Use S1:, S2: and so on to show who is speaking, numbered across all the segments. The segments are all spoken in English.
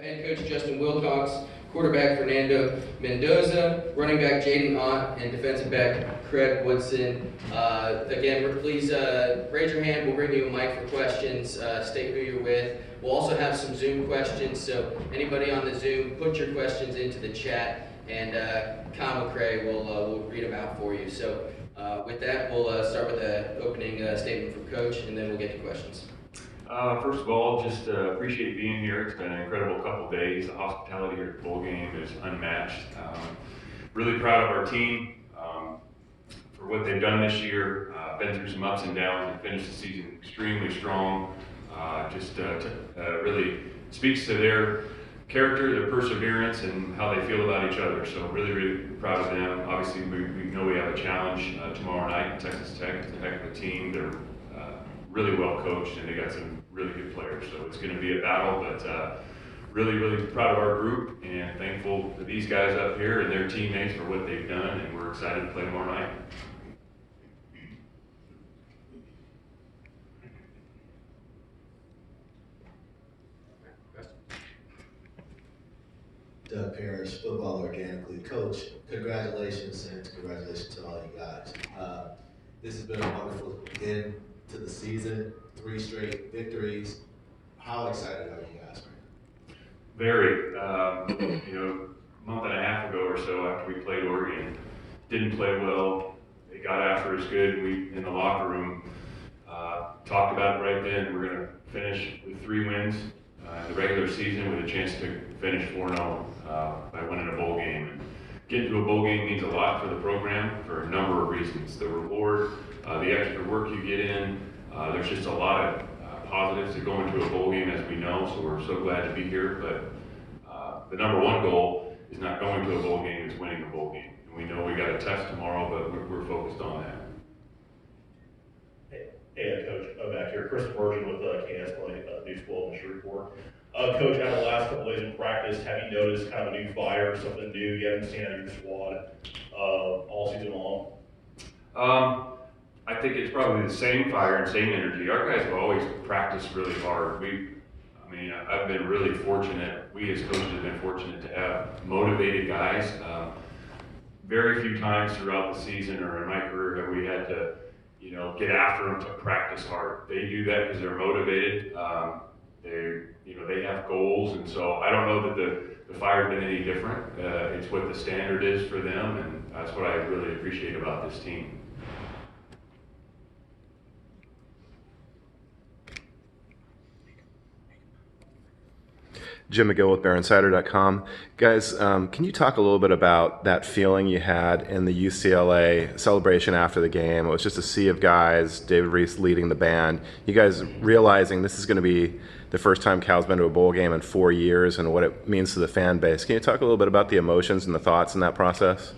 S1: Head coach Justin Wilcox, quarterback Fernando Mendoza, running back Jaydn Ott, and defensive back Craig Woodson. Again, please raise your hand. We'll bring you a mic for questions. State who you're with. We'll also have some Zoom questions, so anybody on the Zoom, put your questions into the chat, and Con Craig will read them out for you. So with that, we'll start with the opening statement from Coach, and then we'll get to questions.
S2: First of all, just appreciate being here. It's been an incredible couple days. The hospitality here at the bowl game is unmatched. Really proud of our team for what they've done this year. Been through some ups and downs and finished the season extremely strong. Really speaks to their character, their perseverance, and how they feel about each other. So really proud of them. Obviously, we know we have a challenge tomorrow night in Texas Tech. It's a heck of a team. They're really well coached, and they got some really good players. So it's going to be a battle, but really proud of our group and thankful to these guys up here and their teammates for what they've done, and we're excited to play tomorrow night.
S3: Doug Parrish, Football Organically. Coach, congratulations, and congratulations to all you guys. This has been a wonderful end to the season, 3 straight victories. How excited are you guys right now?
S2: Very. A month and a half ago or so after we played Oregon, didn't play well. They got after us good. We, in the locker room, talked about it right then. We're going to finish with 3 wins in the regular season with a chance to finish 4-0 by winning a bowl game. And getting to a bowl game means a lot for the program for a number of reasons. The reward, the extra work you get in, there's just a lot of positives that go into a bowl game, as we know, so we're so glad to be here. But the number one goal is not going to a bowl game, it's winning a bowl game. And we know we got a test tomorrow, but we're focused on that.
S4: Hey, Coach, back here, Chris Virgin with KS Play, News 12 and Shreveport. Coach, out of the last couple days in practice, have you noticed kind of a new fire, something new you haven't seen out of your squad all season long?
S2: I think it's probably the same fire and same energy. Our guys have always practiced really hard. I've been really fortunate. We as coaches have been fortunate to have motivated guys. Very few times throughout the season or in my career have we had to, get after them to practice hard. They do that because they're motivated. They have goals, and so I don't know that the fire's been any different. It's what the standard is for them, and that's what I really appreciate about this team.
S5: Jim McGill with BaronCider.com. Guys, can you talk a little bit about that feeling you had in the UCLA celebration after the game? It was just a sea of guys, David Reese leading the band. You guys realizing this is going to be the first time Cal's been to a bowl game in 4 years and what it means to the fan base. Can you talk a little bit about the emotions and the thoughts in that process?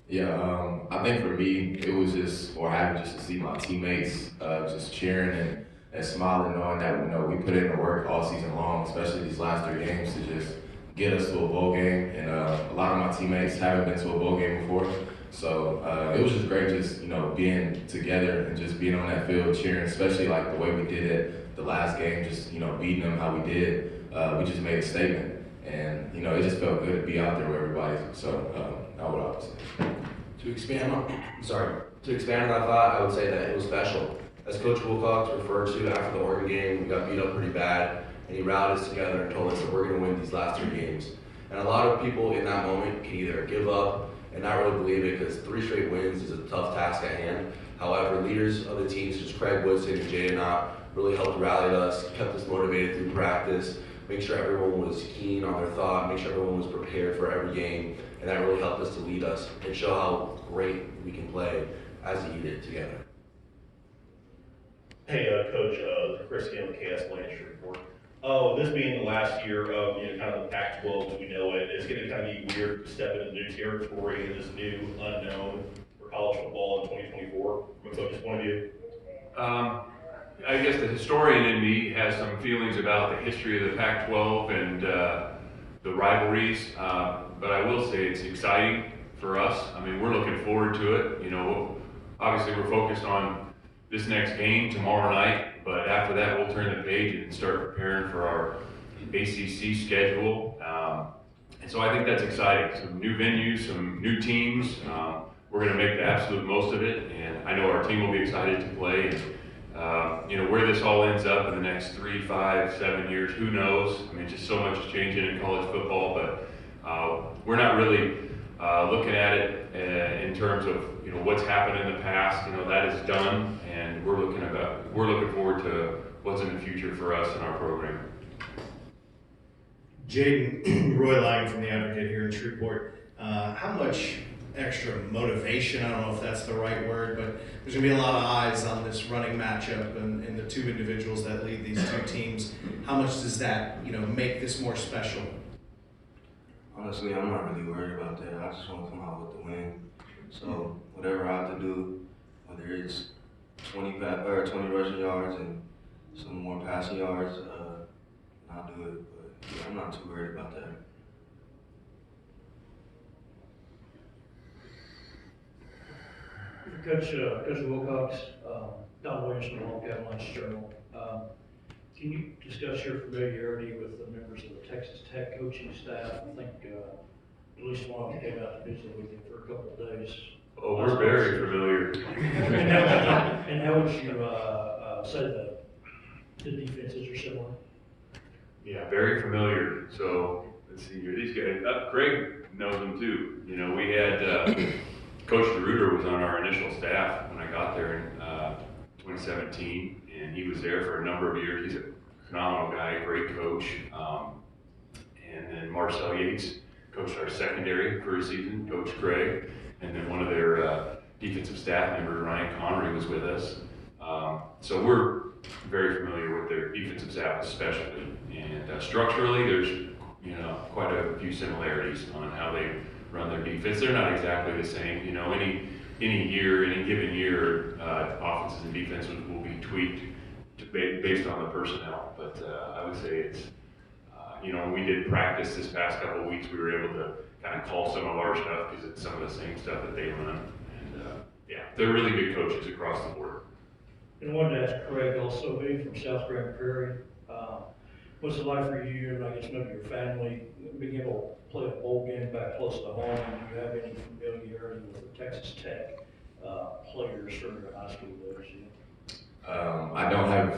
S6: Yeah, I think for me, it was happy just to see my teammates just cheering and smiling, knowing that we put in the work all season long, especially these last 3 games, to just get us to a bowl game. And a lot of my teammates haven't been to a bowl game before, so it was just great, just being together and just being on that field cheering, especially like the way we did it the last game, just beating them how we did. We just made a statement, and it just felt good to be out there with everybody. So that's what I would say.
S7: To expand on that thought, I would say that it was special. As Coach Wilcox referred to after the Oregon game, we got beat up pretty bad, and he rallied us together and told us that we're going to win these last 3 games. And a lot of people in that moment can either give up and not really believe it, because 3 straight wins is a tough task at hand. However, leaders of the teams, such as Craig Woodson and Jaydn Ott, really helped rally us, kept us motivated through practice, make sure everyone was keen on their thought, make sure everyone was prepared for every game, and that really helped us to lead us and show how great we can play as a unit together.
S4: Hey, Coach, Chris again with KS Play and Shreveport. This being the last year of kind of the Pac-12 as we know it, it's going to kind of be weird to step into new territory in this new unknown for college football in 2024 from a coach's point of view.
S2: I guess the historian in me has some feelings about the history of the Pac-12 and the rivalries, but I will say it's exciting for us. We're looking forward to it. Obviously we're focused on this next game tomorrow night, but after that we'll turn the page and start preparing for our ACC schedule. And so I think that's exciting. Some new venues, some new teams. We're going to make the absolute most of it, and I know our team will be excited to play. And, you know, where this all ends up in the next 3, 5, 7 years, who knows? I mean, just so much is changing in college football, but we're not really looking at it in terms of, you know, what's happened in the past. You know, that is done, and we're looking forward to what's in the future for us and our program.
S8: Jaydn, Roy Lang from the Advocate here in Shreveport. How much extra motivation, I don't know if that's the right word, but there's going to be a lot of eyes on this running matchup and the two individuals that lead these two teams. How much does that, you know, make this more special?
S9: Honestly, I'm not really worried about that. I just want to come out with the win. So whatever I have to do, whether it's 20 rushing yards and some more passing yards, I'll do it. But yeah, I'm not too worried about that.
S10: Coach Wilcox, Don Williams from the Long Avalanche Journal. Can you discuss your familiarity with the members of the Texas Tech coaching staff? I think at least one of them came out to visit with you for a couple of days.
S2: Oh, we're very familiar.
S10: And how would you say the defenses are similar?
S2: Yeah, very familiar. So let's see here. These guys, Craig knows them too. You know, we had Coach DeRuiter was on our initial staff when I got there in 2017, and he was there for a number of years. He's a phenomenal guy, great coach. And then Marcel Yates coached our secondary for a season, Coach Craig. And then one of their defensive staff members, Ryan Connery, was with us. So we're very familiar with their defensive staff especially. And structurally, there's, you know, quite a few similarities on how they run their defense. They're not exactly the same. You know, any given year, offenses and defenses will be tweaked based on the personnel. But I would say it's, you know, when we did practice this past couple of weeks, we were able to kind of call some of our stuff because it's some of the same stuff that they run. And yeah, they're really good coaches across the board.
S10: And I wanted to ask Craig also, being from South Grand Prairie, what's it like for you and I guess maybe your family being able to play a bowl game back close to home? Do you have any familiarity with the Texas Tech players from your high school days?
S6: I don't have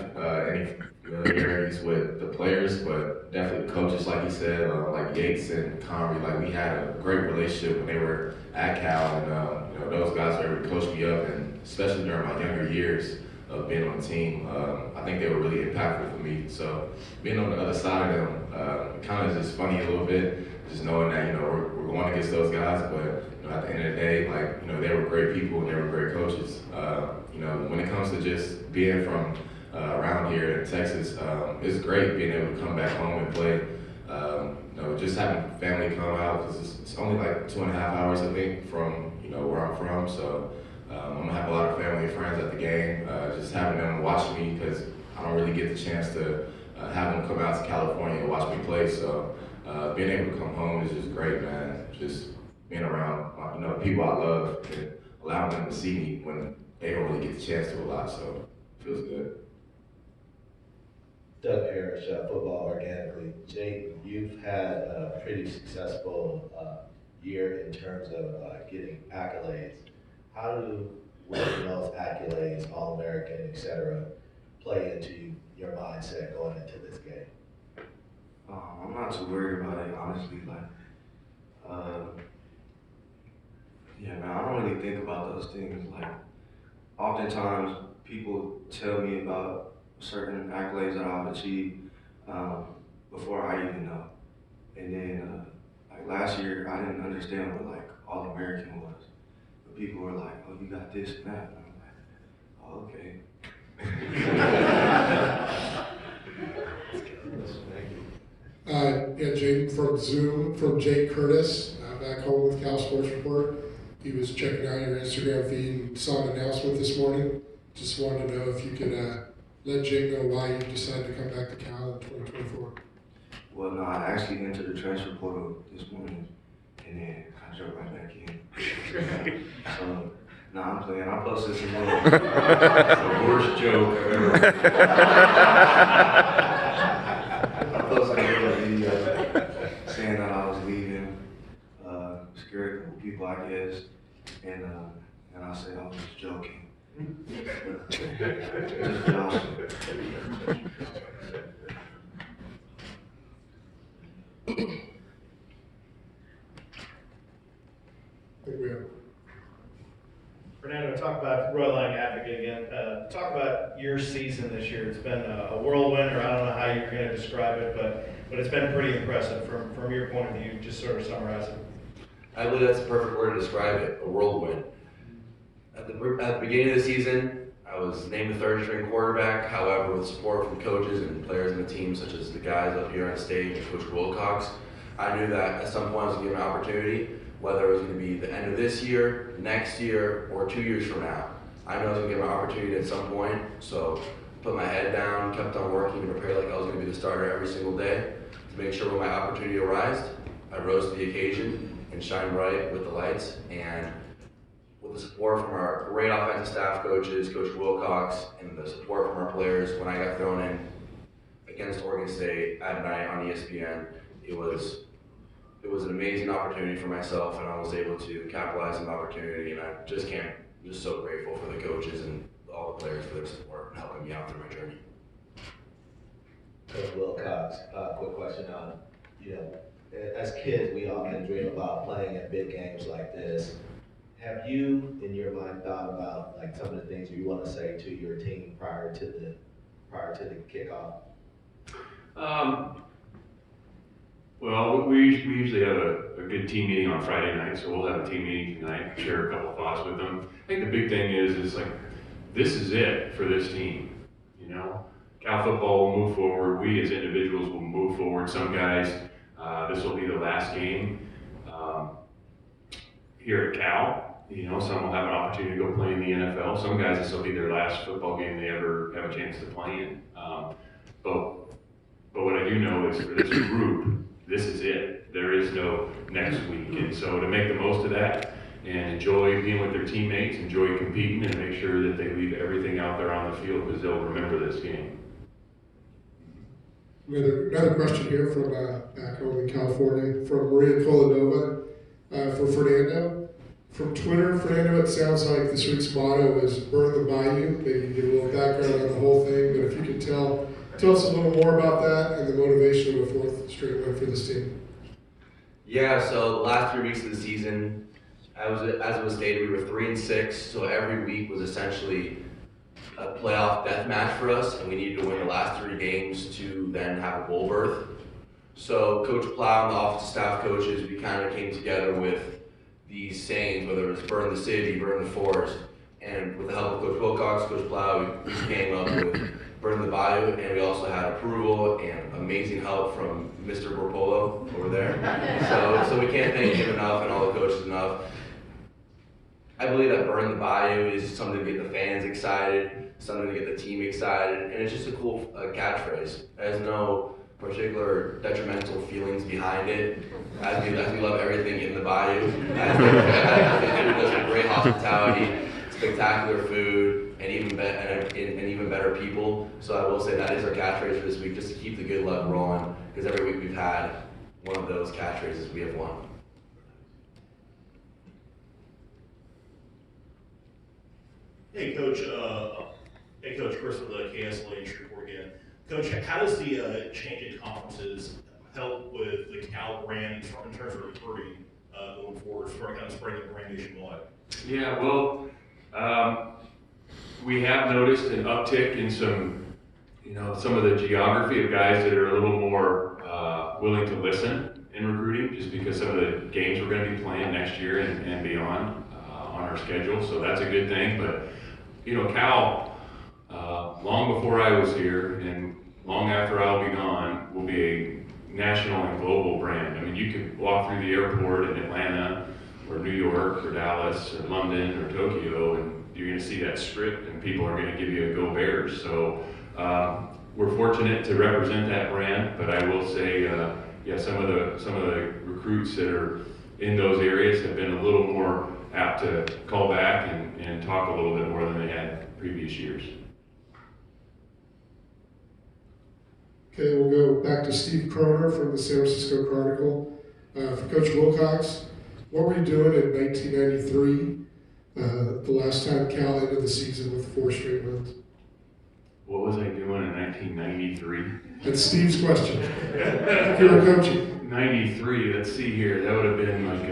S6: any familiarities with the players, but definitely the coaches, like you said, like Yates and Connery. Like we had a great relationship when they were at Cal, and you know, those guys were able to coach me up, and especially during my younger years of being on the team, I think they were really impactful for me. So being on the other side of them, kind of just funny a little bit, just knowing that, you know, we're going against those guys, but you know, at the end of the day, like, you know, they were great people and they were great coaches. You know, when it comes to just being from around here in Texas, it's great being able to come back home and play. You know, just having family come out, because it's only like 2.5 hours, I think, from, you know, where I'm from. So I'm gonna have a lot of family and friends at the game. Just having them watch me, because I don't really get the chance to have them come out to California and watch me play. So being able to come home is just great, man. Just being around, you know, people I love and allowing them to see me when they don't really get the chance to a lot. So it feels good.
S3: Doug Parrish, Football Organically. Jaydn, you've had a pretty successful year in terms of getting accolades. How do winning those accolades, All-American, et cetera, play into your mindset going into this game?
S9: I'm not too worried about it, honestly. Like, yeah, man, I don't really think about those things. Like, oftentimes people tell me about certain accolades that I've achieved before I even know. And then, like last year, I didn't understand what like All-American was. But people were like, "Oh, you got this and that." And I'm like, "Oh, okay."
S11: Yeah, Jaydn from Zoom, from Jake Curtis, back home with Cal Sports Report. He was checking out your Instagram feed and saw an announcement this morning. Just wanted to know if you could let Jake know why you decided to come back to Cal in 2024.
S9: Well, no, I actually entered the transfer portal this morning, and then I jumped right back in. So, no, I'm playing. I posted some more.
S2: The worst joke I've ever heard.
S9: I posted saying that I was leaving, scared a couple people, I guess, and I said I was just joking. Just joking.
S11: I think we have.
S8: Fernando, talk about Royal Line Advocate again. Talk about your season this year. It's been a whirlwind, or I don't know how you're going to describe it, but it's been pretty impressive from your point of view. Just sort of summarize it.
S7: I believe that's the perfect word to describe it, a whirlwind. At the beginning of the season, I was named the third string quarterback. However, with support from coaches and players in the team, such as the guys up here on stage, Coach Wilcox, I knew that at some point I was going to get an opportunity, whether it was going to be the end of this year, next year, or 2 years from now. I knew I was going to get an opportunity at some point, so put my head down, kept on working to prepare like I was going to be the starter every single day to make sure when my opportunity arose, I rose to the occasion and shined bright with the lights. And with the support from our great offensive staff coaches, Coach Wilcox, and the support from our players, when I got thrown in against Oregon State at night on ESPN, it was an amazing opportunity for myself, and I was able to capitalize on the opportunity, and I'm just so grateful for the coaches and all the players for their support and helping me out through my journey.
S3: Coach Wilcox, quick question on, as kids, we all can dream about playing in big games like this. Have you, in your mind, thought about like some of the things you want to say to your team prior to the kickoff?
S2: Well, we usually have a good team meeting on Friday night, so we'll have a team meeting tonight, share a couple of thoughts with them. I think the big thing is like, this is it for this team, Cal football will move forward, we as individuals will move forward. Some guys, this will be the last game here at Cal. Some will have an opportunity to go play in the NFL. Some guys, this will be their last football game they ever have a chance to play in. But what I do know is for this group, this is it. There is no next week. And so to make the most of that and enjoy being with their teammates, enjoy competing, and make sure that they leave everything out there on the field because they'll remember this game.
S11: Another question here from back home in California, from Maria Colanova for Fernando. From Twitter, Fernando, it sounds like this week's motto is "Burn the Bayou." Maybe give a little background on the whole thing, but if you could tell us a little more about that and the motivation of a fourth straight win for this team.
S7: Yeah, so the last 3 weeks of the season, as it was stated, we were 3-6, so every week was essentially a playoff death match for us, and we needed to win the last 3 games to then have a bowl berth. So Coach Plow and the offensive staff coaches, we kind of came together with these sayings, whether it was burn the city, burn the forest, and with the help of Coach Wilcox, Coach Plow, we came up with burn the bayou, and we also had approval and amazing help from Mr. Borpolo over there. So we can't thank him enough and all the coaches enough. I believe that burn the bayou is something to get the fans excited, something to get the team excited, and it's just a cool catchphrase. There's no particular detrimental feelings behind it, as we love everything in the bayou. There's great hospitality, spectacular food, and even better people. So I will say that is our catchphrase for this week, just to keep the good luck rolling, because every week we've had one of those catchphrases, we have won.
S4: Hey, Coach. Chris with the KSLA Shreveport again. Coach, how does the change in conferences help with the Cal brand in terms of recruiting going forward, kind of spreading the brand nationwide?
S2: Yeah, well, we have noticed an uptick in some of the geography of guys that are a little more willing to listen in recruiting, just because some of the games we're going to be playing next year and beyond on our schedule. So that's a good thing. But Cal, long before I was here and long after I'll be gone, will be a national and global brand. I mean, you could walk through the airport in Atlanta or New York or Dallas or London or Tokyo, and you're going to see that script, and people are going to give you a Go Bears. So we're fortunate to represent that brand, but I will say, some of the recruits that are in those areas have been a little more apt to call back and talk a little bit more than they had previous years.
S11: Okay, we'll go back to Steve Croner from the San Francisco Chronicle. For Coach Wilcox, what were you doing in 1993, the last time Cal ended the season with 4 straight wins?
S2: What was I doing in 1993?
S11: That's Steve's question. If you were coaching.
S2: 93, let's see here. That would have been like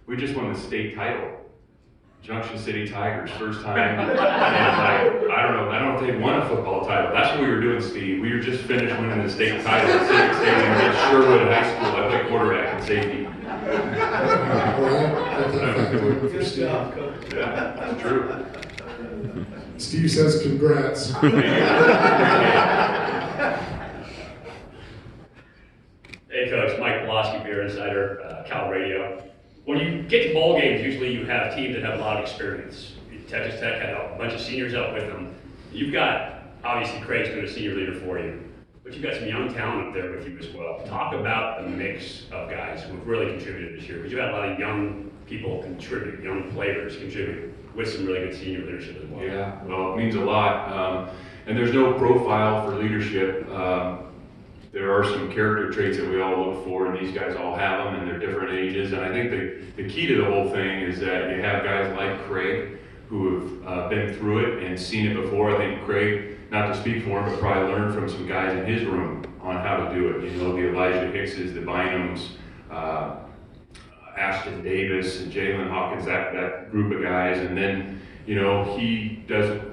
S2: we just won the state title. Junction City Tigers, first time. And I don't know if they'd won a football title. That's what we were doing, Steve. We were just finished winning the state title at Civic Stadium at Sherwood High School. I played quarterback and safety.
S10: Good stuff, Coach.
S2: Yeah, that's true.
S11: Steve says congrats.
S12: Hey Coach, Mike Pulaski, Beer Insider, Cal Radio. When you get to bowl games, usually you have teams that have a lot of experience. Texas Tech had a bunch of seniors out with them. You've got, obviously Craig's been a senior leader for you, but you've got some young talent up there with you as well. Talk about the mix of guys who have really contributed this year, because you've had a lot of young people contribute, young players contribute with some really good senior leadership as well.
S2: Yeah, well, it means a lot. And there's no profile for leadership. There are some character traits that we all look for, and these guys all have them, and they're different ages. And I think the key to the whole thing is that you have guys like Craig who have been through it and seen it before. I think Craig, not to speak for him, but probably learned from some guys in his room on how to do it. You know, the Elijah Hickses, the Bynums, Ashton Davis, and Jalen Hawkins, that group of guys. And then, you know, he does it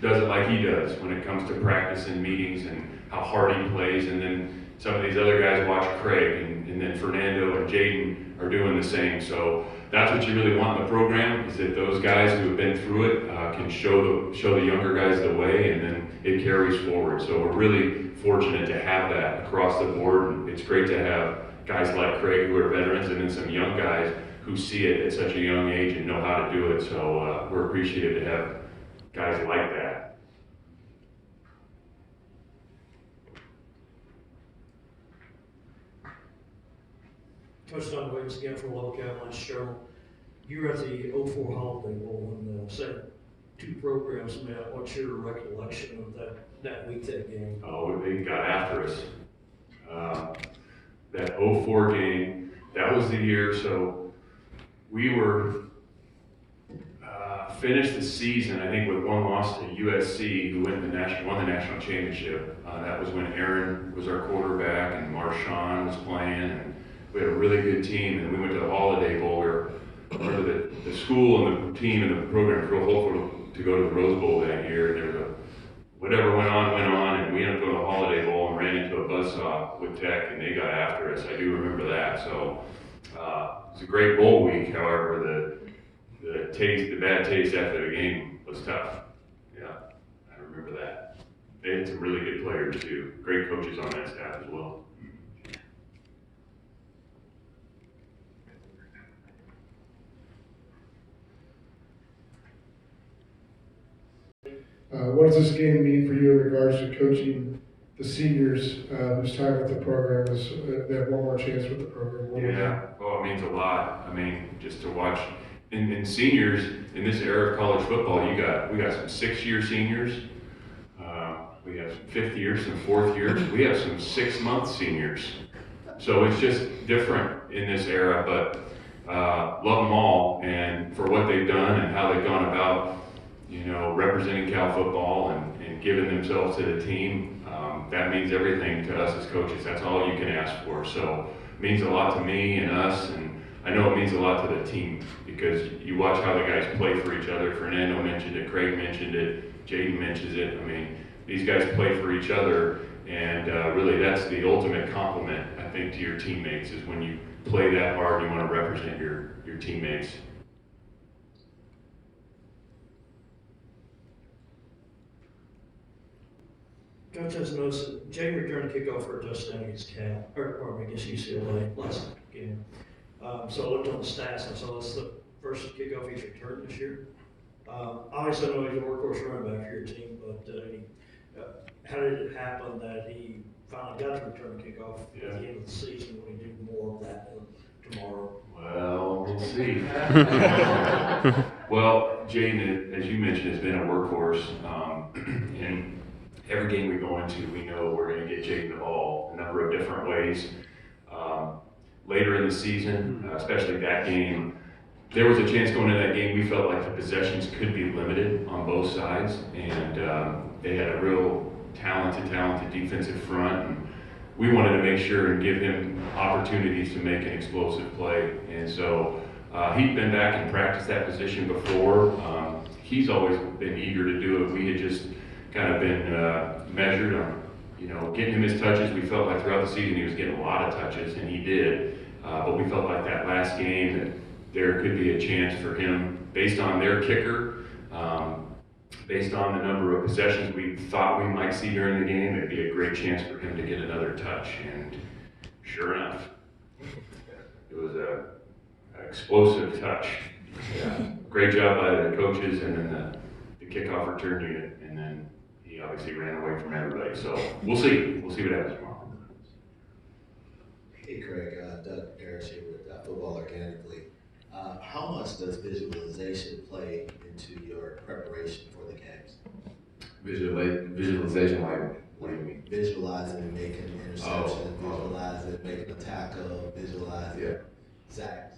S2: like he does when it comes to practice and meetings and how hard he plays. And then some of these other guys watch Craig, and then Fernando and Jaydn are doing the same. So that's what you really want in the program, is that those guys who have been through it can show the younger guys the way, and then it carries forward. So we're really fortunate to have that across the board. And it's great to have guys like Craig who are veterans, and then some young guys who see it at such a young age and know how to do it. So we're appreciative to have guys like that.
S10: Coach Don Williams again from Local Avalanche Journal. You were at the 04 Holiday Bowl and said 2 programs met. What's your recollection of that week, that game?
S2: Oh, they got after us. That 04 game, that was the year, so we were finished the season, I think, with 1 loss to USC, who won the national championship. That was when Aaron was our quarterback and Marshawn was playing, and we had a really good team. And we went to the Holiday Bowl. We were the school and the team and the program were real hopeful to go to the Rose Bowl that year. And there was whatever went on, and we ended up going to the Holiday Bowl and ran into a buzzsaw with Tech, and they got after us. I do remember that. So it was a great bowl week. However, the bad taste after the game was tough. Yeah, I remember that. They had some really good players too. Great coaches on that staff as well.
S11: What does this game mean for you in regards to coaching the seniors whose time with the program is, they have one more chance with the program?
S2: Yeah, well, it means a lot. I mean, just to watch, in seniors, in this era of college football, we got some 6-year seniors, we have some 5th years, some 4th years, we have some 6-month seniors. So it's just different in this era, but love them all, and for what they've done and how they've gone about, you know, representing Cal football and giving themselves to the team. That means everything to us as coaches. That's all you can ask for. So it means a lot to me and us, and I know it means a lot to the team, because you watch how the guys play for each other. Fernando mentioned it, Craig mentioned it, Jaydn mentions it. I mean, these guys play for each other, and really that's the ultimate compliment, I think, to your teammates, is when you play that hard, you want to represent your teammates.
S10: Coach has noticed that Jaydn returned kickoff for a touchdown against Cal, or I guess UCLA last game. So I looked on the stats and I saw that's the first kickoff he's returned this year. Obviously, I know he's a workhorse running back for your team, but how did it happen that he finally got to return the kickoff at the end of the season? Will he do more of that tomorrow?
S2: Well, we'll see. Well, Jaydn, as you mentioned, has been a workhorse, and every game we go into, we know we're going to get Jaydn the ball a number of different ways. Later in the season, especially that game, there was a chance going into that game. We felt like the possessions could be limited on both sides, and they had a real talented defensive front. And we wanted to make sure and give him opportunities to make an explosive play, and so. He'd been back and practiced that position before. He's always been eager to do it. We had just kind of been measured on, getting him his touches. We felt like throughout the season he was getting a lot of touches, and he did. But we felt like that last game that there could be a chance for him, based on their kicker, based on the number of possessions we thought we might see during the game, it'd be a great chance for him to get another touch. And sure enough, it was a explosive touch. Yeah. Great job by the coaches, and then the kickoff return unit, and then he obviously ran away from everybody. So we'll see what happens tomorrow.
S3: Hey Craig, Doug Parrish here with Football Organically. How much does visualization play into your preparation for the games?
S6: Visualization, like, what do you mean?
S3: Visualizing making an interception, visualizing making a tackle, visualizing sacks.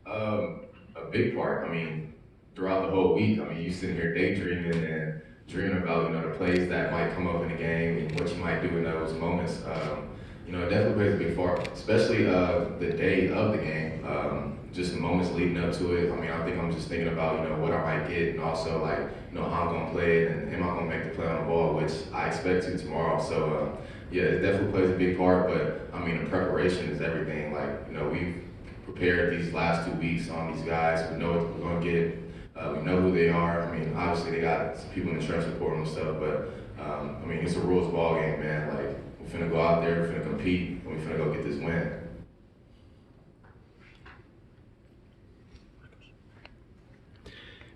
S6: A big part. I mean, throughout the whole week, you sitting here daydreaming and dreaming about, the plays that might come up in the game and what you might do in those moments. It definitely plays a big part, especially the day of the game. Just the moments leading up to it. I think I'm just thinking about, what I might get, and also how I'm gonna play it, and am I gonna make the play on the ball, which I expect to tomorrow. So it definitely plays a big part. But the preparation is everything. We've prepared these last 2 weeks on these guys. We know what we're gonna get. We know who they are. Obviously they got some people in the trench support and stuff, but it's a rules ball game, man. We're finna go out there, we're finna compete, and we're finna go get this win.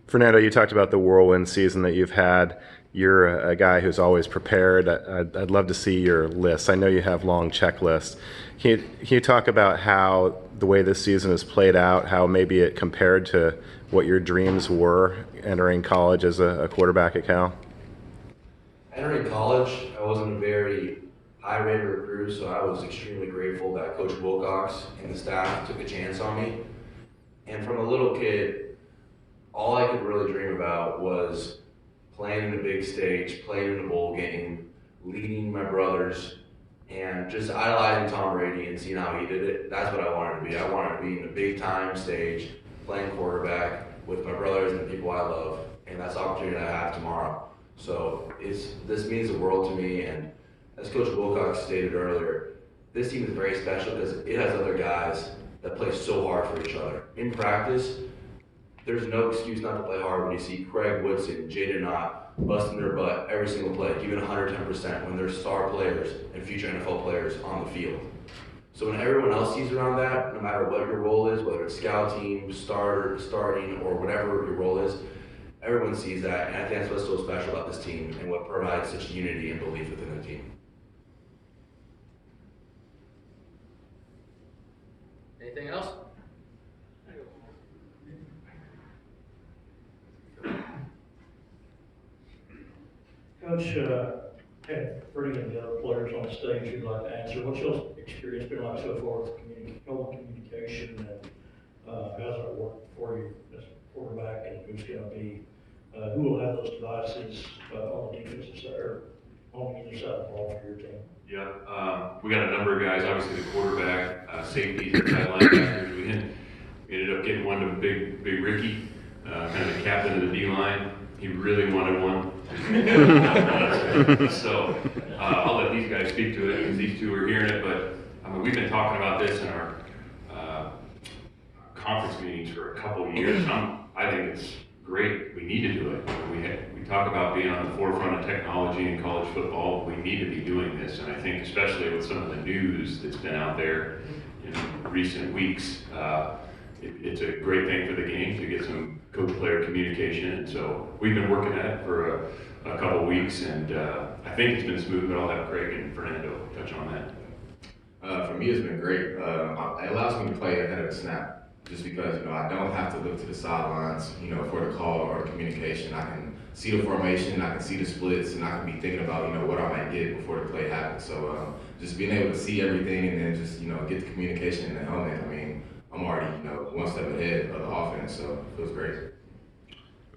S5: Fernando, you talked about the whirlwind season that you've had. You're a guy who's always prepared. I'd love to see your list. I know you have long checklists. Can you talk about how the way this season has played out, how maybe it compared to what your dreams were entering college as a quarterback at Cal?
S7: Entering college, I wasn't a very high-rated recruit, so I was extremely grateful that Coach Wilcox and the staff took a chance on me. And from a little kid, all I could really dream about was playing in a big stage, playing in a bowl game, leading my brothers, and just idolizing Tom Brady and seeing how he did it. That's what I wanted to be. I wanted to be in a big-time stage, playing quarterback with my brothers and the people I love, and that's the opportunity I have tomorrow. So this means the world to me, and as Coach Wilcox stated earlier, this team is very special because it has other guys that play so hard for each other. In practice, there's no excuse not to play hard when you see Craig Woodson, Jaydn Ott busting their butt every single play, giving 110% when they're star players and future NFL players on the field. So when everyone else sees around that, no matter what your role is, whether it's scout team, starting, or whatever your role is, everyone sees that, and I think that's what's so special about this team and what provides such unity and belief within the team.
S1: Anything else?
S10: Coach, and Freddie and the other players on the stage who'd like to answer, what's your experience been like so far with communication, and how's that worked for you as a quarterback, and who's going to be, who will have those devices on the defensive side, or on either side of the ball for your team?
S2: Yeah, we got a number of guys, obviously the quarterback, safeties, inside linebackers. We ended up getting one to Big Ricky, kind of the captain of the D-line. He really wanted one. So I'll let these guys speak to it because these two are hearing it. But we've been talking about this in our conference meetings for a couple of years. I think it's great. We need to do it. We talk about being on the forefront of technology in college football. We need to be doing this, and I think especially with some of the news that's been out there in recent weeks, it's a great thing for the game to get some coach-player communication, and so we've been working at it for a couple of weeks, and I think it's been smooth, but I'll have Craig and Fernando touch on that.
S6: For me, it's been great. It allows me to play ahead of the snap. just because, I don't have to look to the sidelines, for the call or the communication. I can see the formation, I can see the splits, and I can be thinking about, what I might get before the play happens. So just being able to see everything and then just, get the communication in the helmet, I'm already, one step ahead of the offense, so it feels great.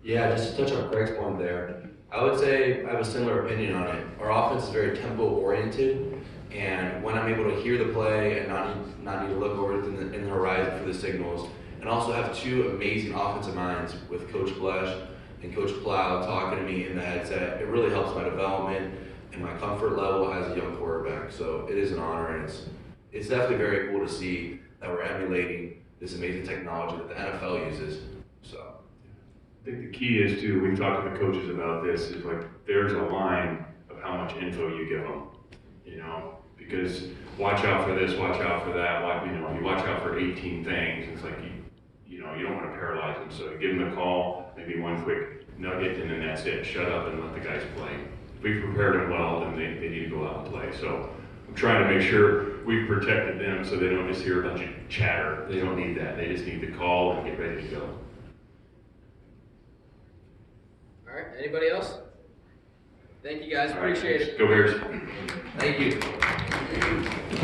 S7: Yeah, just to touch on Craig's point there, I would say I have a similar opinion on it. Our offense is very tempo-oriented, and when I'm able to hear the play and not need to look over in the horizon for the signals, and also have two amazing offensive minds with Coach Blesh and Coach Plow talking to me in the headset, it really helps my development and my comfort level as a young quarterback. So it is an honor, and it's definitely very cool to see that we're emulating this amazing technology that the NFL uses. So
S2: I think the key is too, we've talked to the coaches about this, is like there's a line of how much info you give them, because watch out for this, watch out for that, you watch out for 18 things. It's like you don't want to paralyze them, so you give them a call, maybe one quick nugget, and then that's it. Shut up and let the guys play. If we've prepared them well, then they need to go out and play. So I'm trying to make sure we've protected them so they don't just hear a bunch of chatter. They don't need that. They just need the call and get ready to go.
S1: All right, anybody else? Thank you guys,
S2: All right,
S1: appreciate
S2: thanks.
S1: it.
S2: Go Bears.
S1: Thank you.